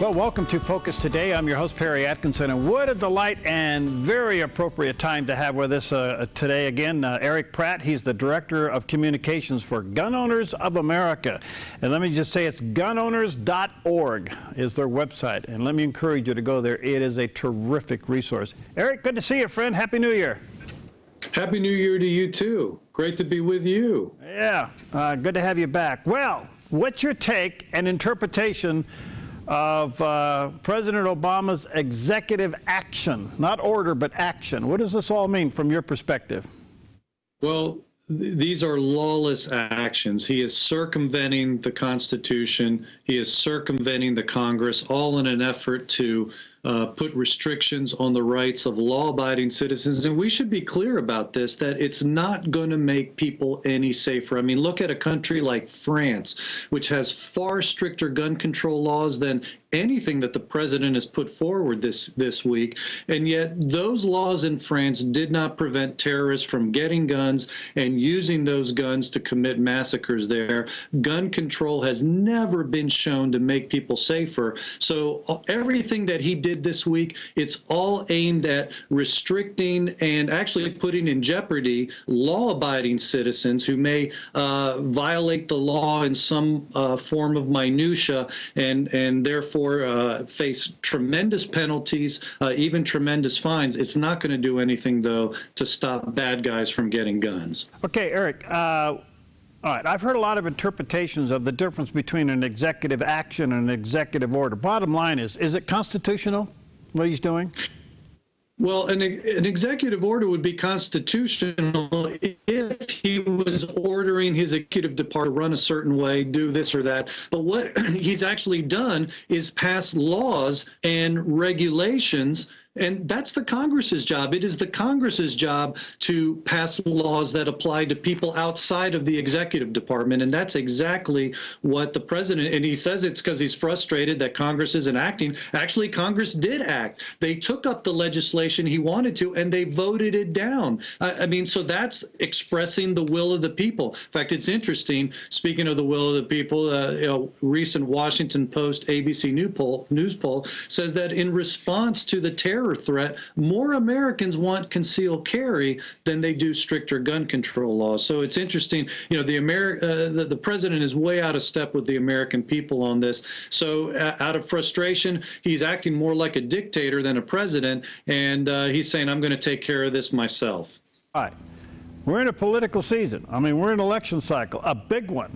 Well, welcome to Focus Today. I'm your host, Perry Atkinson, and what a delight and very appropriate time to have with us today again, Erich Pratt. He's the Director of Communications for Gun Owners of America. And let me just say it's gunowners.org is their website. And let me encourage you to go there. It is a terrific resource. Erich, good to see you, friend. Happy New Year. Happy New Year to you, too. Great to be with you. Yeah, good to have you back. Well, what's your take and interpretation of President Obama's executive action, not order, but action? What does this all mean from your perspective? Well, these are lawless actions. He is circumventing the Constitution. He is circumventing the Congress, all in an effort to put restrictions on the rights of law-abiding citizens. And we should be clear about this, that it's not going to make people any safer. I mean, look at a country like France, which has far stricter gun control laws than anything that the president has put forward this week. And yet those laws in France did not prevent terrorists from getting guns and using those guns to commit massacres there. Gun control has never been shown to make people safer. So everything that he did this week, it's all aimed at restricting and actually putting in jeopardy law-abiding citizens who may violate the law in some form of minutia and therefore face tremendous penalties, even tremendous fines. It's not going to do anything, though, to stop bad guys from getting guns. Okay, Erich. All right, I've heard a lot of interpretations of the difference between an executive action and an executive order. Bottom line is it constitutional, what he's doing? Well, an executive order would be constitutional if he was ordering his executive department to run a certain way, do this or that. But what he's actually done is pass laws and regulations. And that's the Congress's job. It is the Congress's job to pass laws that apply to people outside of the executive department. And that's exactly what the president, and he says it's because he's frustrated that Congress isn't acting. Actually, Congress did act. They took up the legislation he wanted to, and they voted it down. I mean, so that's expressing the will of the people. In fact, it's interesting, speaking of the will of the people, recent Washington Post ABC News poll says that in response to the terror threat, more Americans want concealed carry than they do stricter gun control laws. So it's interesting, the president is way out of step with the American people on this. So out of frustration, he's acting more like a dictator than a president, and he's saying, I'm going to take care of this myself. All right. We're in a political season. I mean, we're in an election cycle, a big one.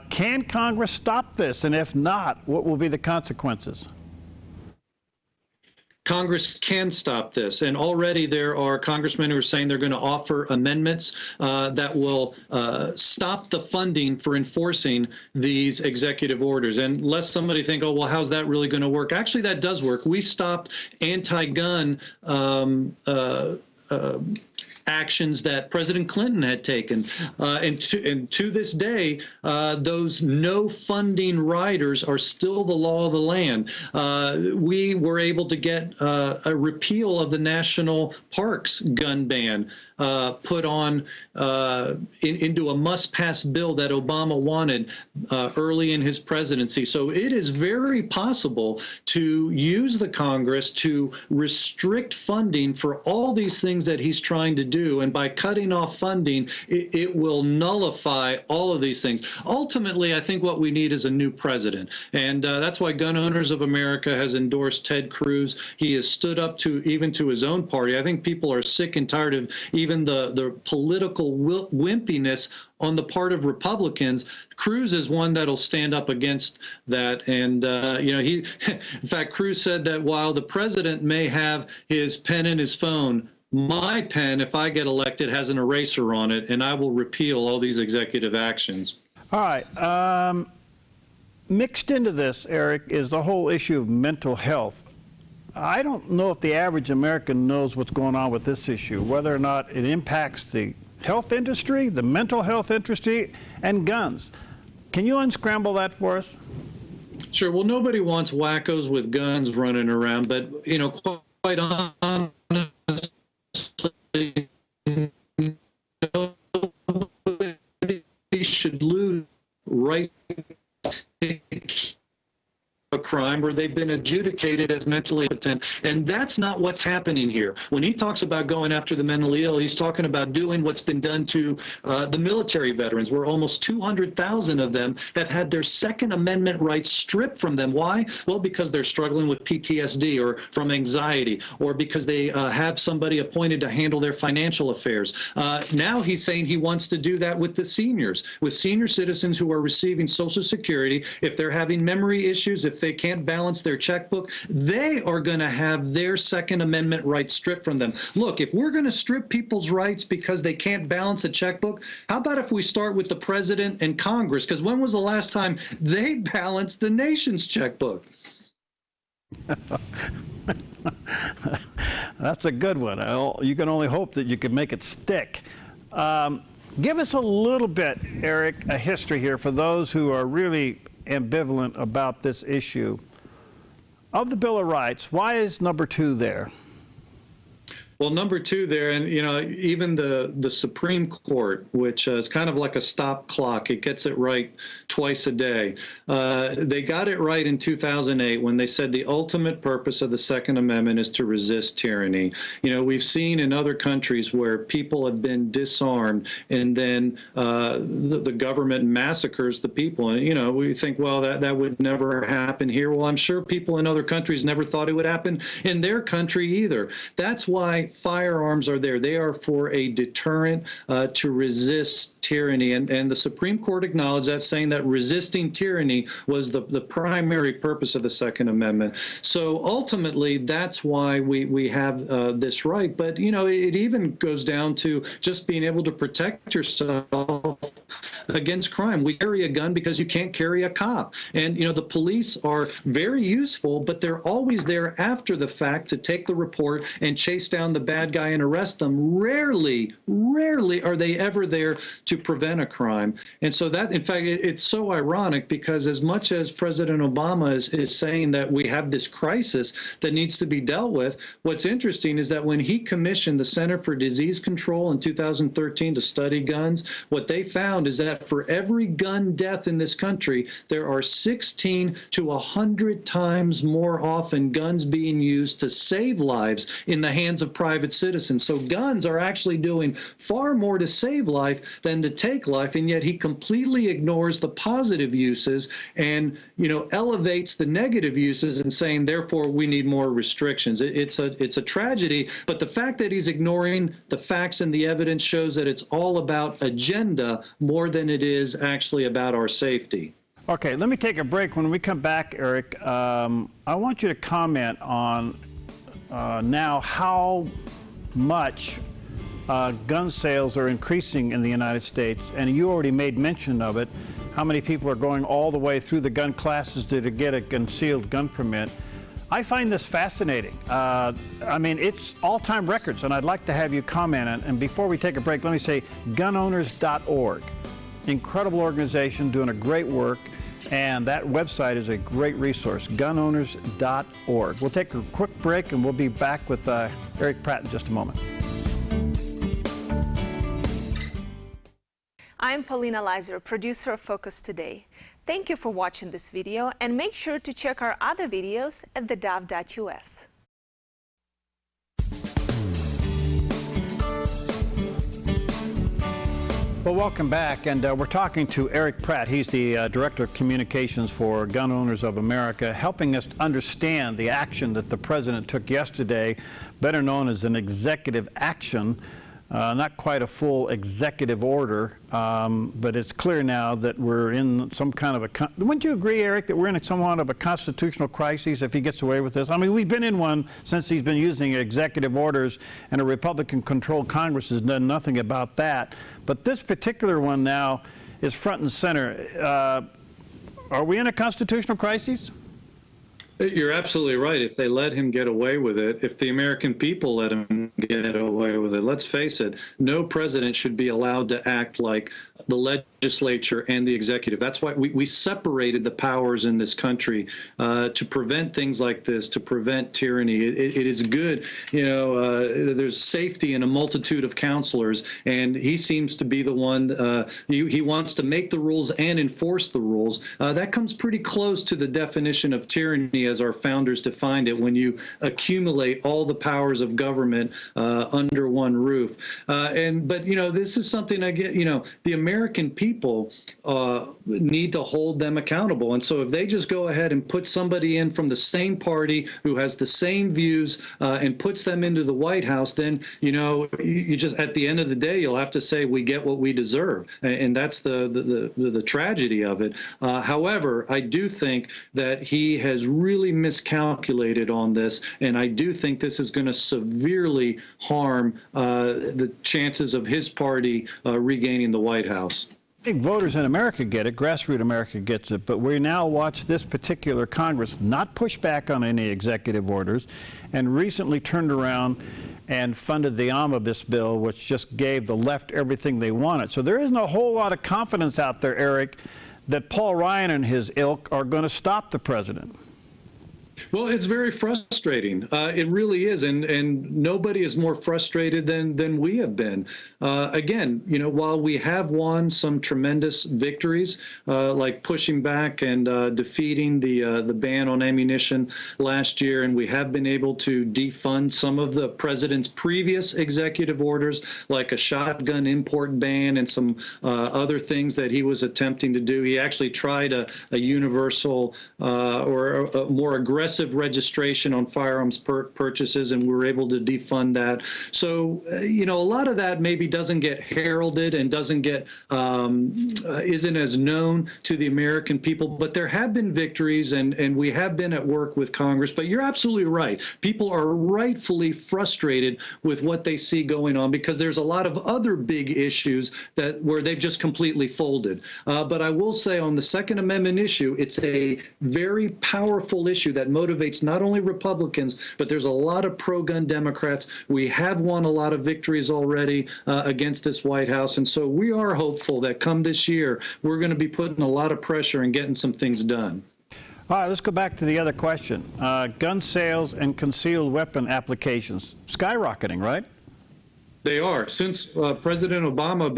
Can Congress stop this? And if not, what will be the consequences? Congress can stop this, and already there are congressmen who are saying they're going to offer amendments that will stop the funding for enforcing these executive orders. And lest somebody think, oh, well, how's that really going to work? Actually, that does work. We stopped anti-gun actions that President Clinton had taken. And to this day, those no funding riders are still the law of the land. We were able to get a repeal of the national parks gun ban put on into a must-pass bill that Obama wanted early in his presidency. So it is very possible to use the Congress to restrict funding for all these things that he's trying to do. And by cutting off funding, it will nullify all of these things. Ultimately, I think what we need is a new president. And that's why Gun Owners of America has endorsed Ted Cruz. He has stood up to even to his own party. I think people are sick and tired of even the political wimpiness on the part of Republicans. Cruz is one that'll stand up against that. And, in fact, Cruz said that while the president may have his pen in his phone, my pen, if I get elected, has an eraser on it, and I will repeal all these executive actions. All right. Mixed into this, Erich, is the whole issue of mental health. I don't know if the average American knows what's going on with this issue, whether or not it impacts the health industry, the mental health industry, and guns. Can you unscramble that for us? Sure. Well, nobody wants wackos with guns running around, but, quite honestly, nobody should lose right to a crime crime where they've been adjudicated as mentally impotent. And that's not what's happening here. When he talks about going after the mentally ill, he's talking about doing what's been done to the military veterans, where almost 200,000 of them have had their Second Amendment rights stripped from them. Why? Well, because they're struggling with PTSD or from anxiety, or because they have somebody appointed to handle their financial affairs. Now he's saying he wants to do that with the seniors, with senior citizens who are receiving Social Security. If they're having memory issues, if they can't balance their checkbook, they are going to have their Second Amendment rights stripped from them. Look, if we're going to strip people's rights because they can't balance a checkbook, how about if we start with the president and Congress? Because when was the last time they balanced the nation's checkbook? That's a good one. You can only hope that you can make it stick. Give us a little bit, Eric, a history here for those who are really ambivalent about this issue. Of the Bill of Rights, why is number 2 there? Well, number 2 there, and even the Supreme Court, which is kind of like a stop clock, it gets it right twice a day. They got it right in 2008 when they said the ultimate purpose of the Second Amendment is to resist tyranny. We've seen in other countries where people have been disarmed and then the government massacres the people. And, we think, well, that would never happen here. Well, I'm sure people in other countries never thought it would happen in their country either. That's why firearms are there. They are for a deterrent to resist tyranny. And the Supreme Court acknowledged that, saying that resisting tyranny was the primary purpose of the Second Amendment. So ultimately, that's why we have this right. But, it even goes down to just being able to protect yourself against crime. We carry a gun because you can't carry a cop. And, the police are very useful, but they're always there after the fact to take the report and chase down the bad guy and arrest them. Rarely are they ever there to prevent a crime. And so that, in fact, it's so ironic, because as much as President Obama is saying that we have this crisis that needs to be dealt with, what's interesting is that when he commissioned the Center for Disease Control in 2013 to study guns, what they found is that for every gun death in this country, there are 16 to 100 times more often guns being used to save lives in the hands of private citizens. So guns are actually doing far more to save life than to take life, and yet he completely ignores the positive uses and elevates the negative uses and saying, therefore, we need more restrictions. It's a tragedy, but the fact that he's ignoring the facts and the evidence shows that it's all about agenda more than it is actually about our safety. Okay, let me take a break. When we come back, Eric, I want you to comment on now how much gun sales are increasing in the United States, and you already made mention of it, how many people are going all the way through the gun classes to get a concealed gun permit. I find this fascinating. I mean, it's all-time records, and I'd like to have you comment on it. And before we take a break, let me say gunowners.org. Incredible organization doing a great work, and that website is a great resource, gunowners.org. We'll take a quick break, and we'll be back with Erich Pratt in just a moment. I'm Paulina Leiser, producer of Focus Today. Thank you for watching this video, and make sure to check our other videos at theDove.us. Well, welcome back, and we're talking to Erich Pratt. He's the Director of Communications for Gun Owners of America, helping us understand the action that the President took yesterday, better known as an executive action. Not quite a full executive order, but it's clear now that we're in some kind of a... Wouldn't you agree, Eric, that we're in somewhat of a constitutional crisis if he gets away with this? I mean, we've been in one since he's been using executive orders, and a Republican-controlled Congress has done nothing about that. But this particular one now is front and center. Are we in a constitutional crisis? You're absolutely right. If they let him get away with it, if the American people let him get away with it, let's face it, no president should be allowed to act like the legislature and the executive. That's why we separated the powers in this country to prevent things like this, to prevent tyranny. It is good. There's safety in a multitude of counselors, and he seems to be the one. He wants to make the rules and enforce the rules. That comes pretty close to the definition of tyranny as our founders defined it, when you accumulate all the powers of government under one roof. But this is something I get. The American people need to hold them accountable, and so if they just go ahead and put somebody in from the same party who has the same views and puts them into the White House, then you just, at the end of the day, you'll have to say we get what we deserve, and that's the tragedy of it. However, I do think that he has really miscalculated on this, and I do think this is going to severely harm the chances of his party regaining the White House. I think voters in America get it, grassroots America gets it, but we now watch this particular Congress not push back on any executive orders, and recently turned around and funded the omnibus bill, which just gave the left everything they wanted. So there isn't a whole lot of confidence out there, Eric, that Paul Ryan and his ilk are going to stop the president. Well, it's very frustrating. It really is, and nobody is more frustrated than we have been. Again, while we have won some tremendous victories, like pushing back and defeating the ban on ammunition last year, and we have been able to defund some of the president's previous executive orders, like a shotgun import ban and some other things that he was attempting to do. He actually tried a universal or a more aggressive registration on firearms purchases, and we were able to defund that. So, a lot of that maybe doesn't get heralded and doesn't get isn't as known to the American people, but there have been victories, and we have been at work with Congress. But you're absolutely right. People are rightfully frustrated with what they see going on, because there's a lot of other big issues where they've just completely folded. But I will say, on the Second Amendment issue, it's a very powerful issue that motivates not only Republicans, but there's a lot of pro-gun Democrats. We have won a lot of victories already against this White House, and so we are hopeful that come this year, we're going to be putting a lot of pressure and getting some things done. All right, let's go back to the other question. Gun sales and concealed weapon applications skyrocketing, right? They are. Since President Obama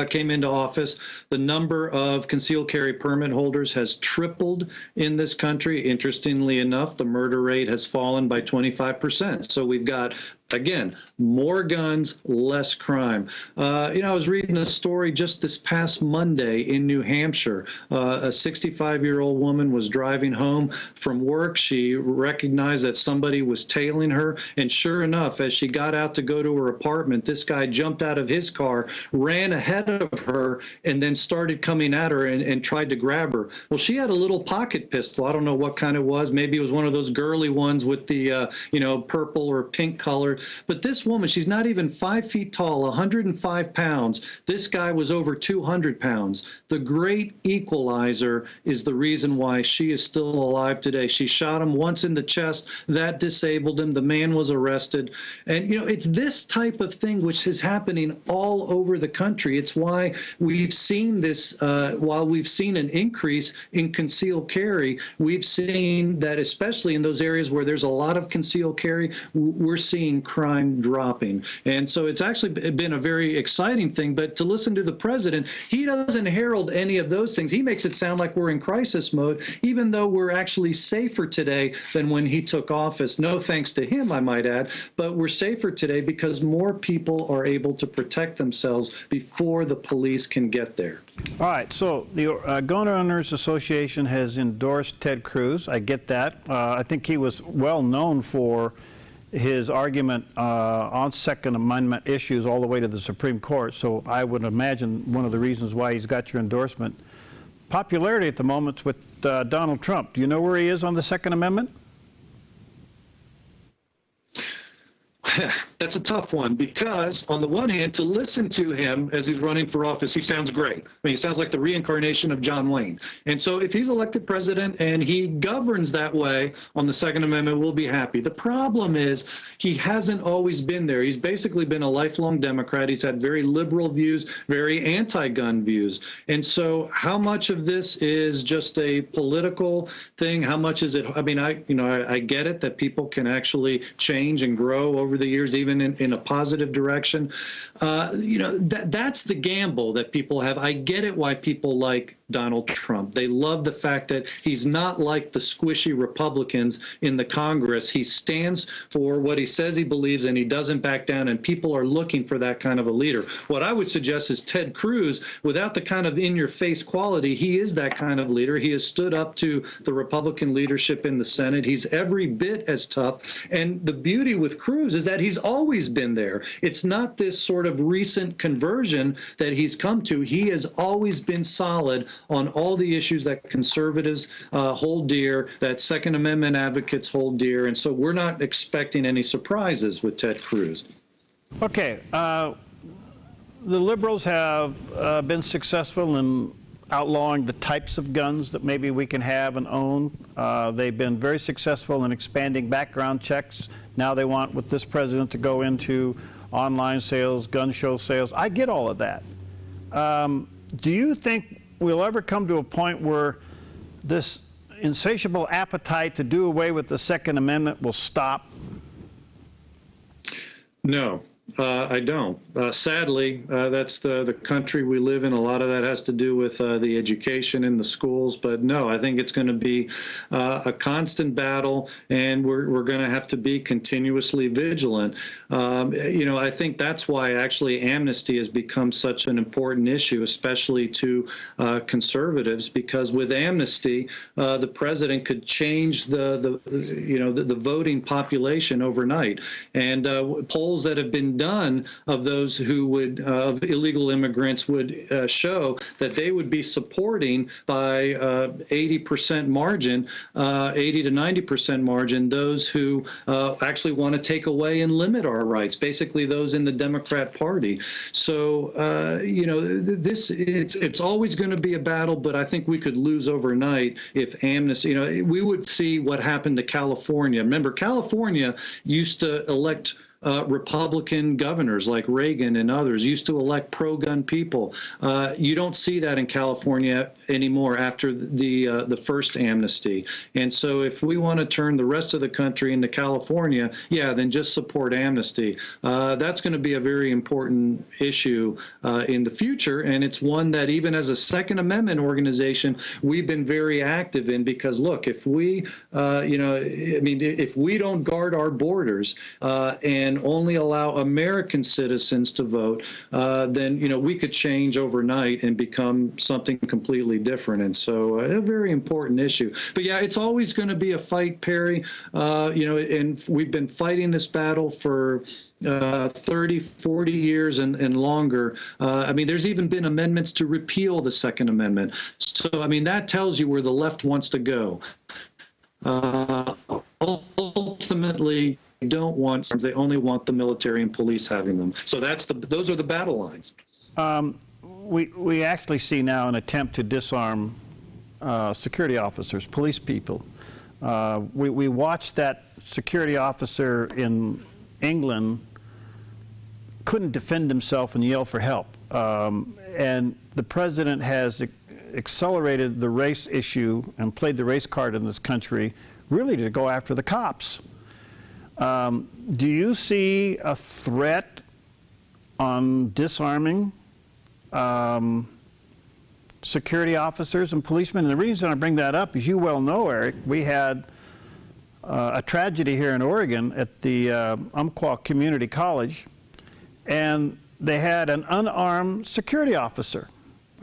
came into office, the number of concealed carry permit holders has tripled in this country. Interestingly enough, the murder rate has fallen by 25%. So we've got, again, more guns, less crime. I was reading a story just this past Monday in New Hampshire. A 65-year-old woman was driving home from work. She recognized that somebody was tailing her, and sure enough, as she got out to go to her apartment, this guy jumped out of his car, ran ahead of her, and then started coming at her and tried to grab her. Well, she had a little pocket pistol. I don't know what kind it was. Maybe it was one of those girly ones with the, purple or pink color. But this woman, she's not even 5 feet tall, 105 pounds. This guy was over 200 pounds. The great equalizer is the reason why she is still alive today. She shot him once in the chest. That disabled him. The man was arrested. And, it's this type of thing which is happening all over the country. It's why we've seen this, while we've seen an increase in concealed carry, we've seen that, especially in those areas where there's a lot of concealed carry, we're seeing crime dropping. And so it's actually been a very exciting thing. But to listen to the president, he doesn't herald any of those things. He makes it sound like we're in crisis mode, even though we're actually safer today than when he took office. No thanks to him, I might add, but we're safer today because more people are able to protect themselves before the police can get there. All right, so the Gun Owners Association has endorsed Ted Cruz. I get that. I think he was well known for his argument on Second Amendment issues all the way to the Supreme Court. So I would imagine one of the reasons why he's got your endorsement. Popularity at the moment with Donald Trump. Do you know where he is on the Second Amendment? That's a tough one, because on the one hand, to listen to him as he's running for office, he sounds great. I mean, he sounds like the reincarnation of John Wayne. And so if he's elected president and he governs that way on the Second Amendment, we'll be happy. The problem is he hasn't always been there. He's basically been a lifelong Democrat. He's had very liberal views, very anti-gun views. And so how much of this is just a political thing? How much is it? I mean, I get it that people can actually change and grow over the years, even in a positive direction. That's the gamble that people have. I get it why people like Donald Trump. They love the fact that he's not like the squishy Republicans in the Congress. He stands for what he says he believes, and he doesn't back down, and people are looking for that kind of a leader. What I would suggest is Ted Cruz, without the kind of in-your-face quality, he is that kind of leader. He has stood up to the Republican leadership in the Senate. He's every bit as tough. And the beauty with Cruz is that he's always been there. It's not this sort of recent conversion that he's come to. He has always been solid on all the issues that conservatives hold dear, that Second Amendment advocates hold dear, and so we're not expecting any surprises with Ted Cruz. Okay, the liberals have been successful in outlawing the types of guns that maybe we can have and own. They've been very successful in expanding background checks. Now they want, with this president, to go into online sales, gun show sales. I get all of that. Do you think we'll ever come to a point where this insatiable appetite to do away with the Second Amendment will stop? No. I don't. Sadly, that's the country we live in. A lot of that has to do with the education in the schools. But no, I think it's going to be a constant battle, and we're going to have to be continuously vigilant. I think that's why actually amnesty has become such an important issue, especially to conservatives, because with amnesty, the president could change the voting population overnight. And polls that have been done of those who would, of illegal immigrants, would show that they would be supporting by 80% margin, 80 to 90% margin, those who actually want to take away and limit our rights, basically those in the Democrat Party. So, it's always going to be a battle, but I think we could lose overnight if amnesty, we would see what happened to California. Remember, California used to elect Republican governors like Reagan and others, used to elect pro-gun people. You don't see that in California anymore after the first amnesty. And so if we want to turn the rest of the country into California, then just support amnesty. That's going to be a very important issue in the future, and it's one that even as a Second Amendment organization, we've been very active in, because look, if we, if we don't guard our borders and only allow American citizens to vote, then we could change overnight and become something completely different. And so a very important issue. But yeah, it's always going to be a fight, Perry. And we've been fighting this battle for 30, 40 years and longer. There's even been amendments to repeal the Second Amendment. So, that tells you where the left wants to go. Ultimately, they don't want, they only want the military and police having them. So those are the battle lines. We actually see now an attempt to disarm security officers, police people. We watched that security officer in England couldn't defend himself and yell for help. And the president has accelerated the race issue and played the race card in this country really to go after the cops. Do you see a threat on disarming security officers and policemen? And the reason I bring that up is, you well know, Eric, we had a tragedy here in Oregon at the Umpqua Community College, and they had an unarmed security officer.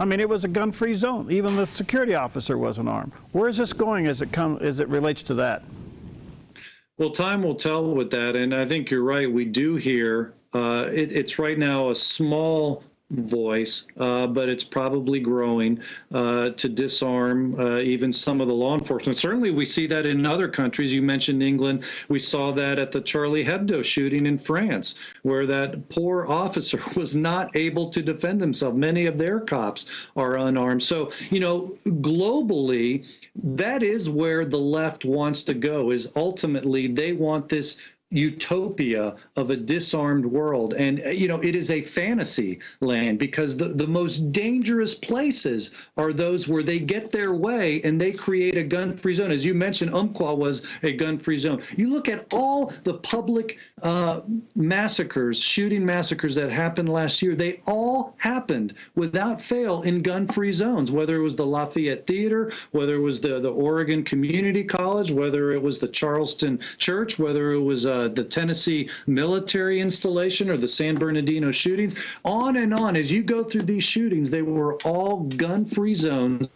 It was a gun-free zone. Even the security officer wasn't armed. Where is this going as it relates to that? Well, time will tell with that, and I think you're right. We do hear it's right now a small voice, but it's probably growing to disarm even some of the law enforcement. Certainly, we see that in other countries. You mentioned England. We saw that at the Charlie Hebdo shooting in France, where that poor officer was not able to defend himself. Many of their cops are unarmed. So, globally, that is where the left wants to go, is ultimately they want this utopia of a disarmed world. And, you know, it is a fantasy land, because the most dangerous places are those where they get their way and they create a gun-free zone. As you mentioned, Umpqua was a gun-free zone. You look at all the public massacres, shooting massacres that happened last year, they all happened without fail in gun-free zones, whether it was the Lafayette Theater, whether it was the Oregon Community College, whether it was the Charleston Church, whether it was the Tennessee military installation or the San Bernardino shootings, on and on. As you go through these shootings, they were all gun-free zones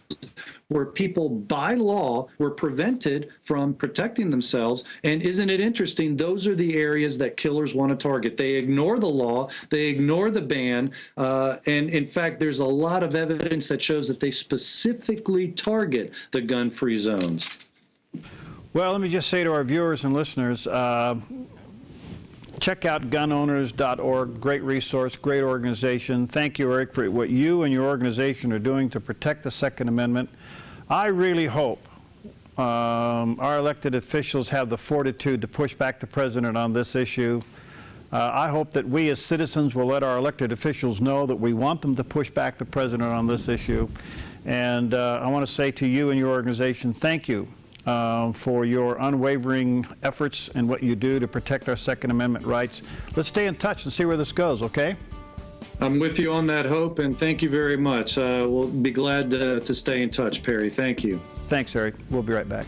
where people, by law, were prevented from protecting themselves. And isn't it interesting? Those are the areas that killers want to target. They ignore the law, they ignore the ban, and in fact, there's a lot of evidence that shows that they specifically target the gun-free zones. Well, let me just say to our viewers and listeners, check out gunowners.org. Great resource, great organization. Thank you, Eric, for what you and your organization are doing to protect the Second Amendment. I really hope our elected officials have the fortitude to push back the president on this issue. I hope that we as citizens will let our elected officials know that we want them to push back the president on this issue. And I want to say to you and your organization, thank you for your unwavering efforts and what you do to protect our Second Amendment rights. Let's stay in touch and see where this goes, okay? I'm with you on that, Hope, and thank you very much. We'll be glad to stay in touch, Perry. Thank you. Thanks, Eric. We'll be right back.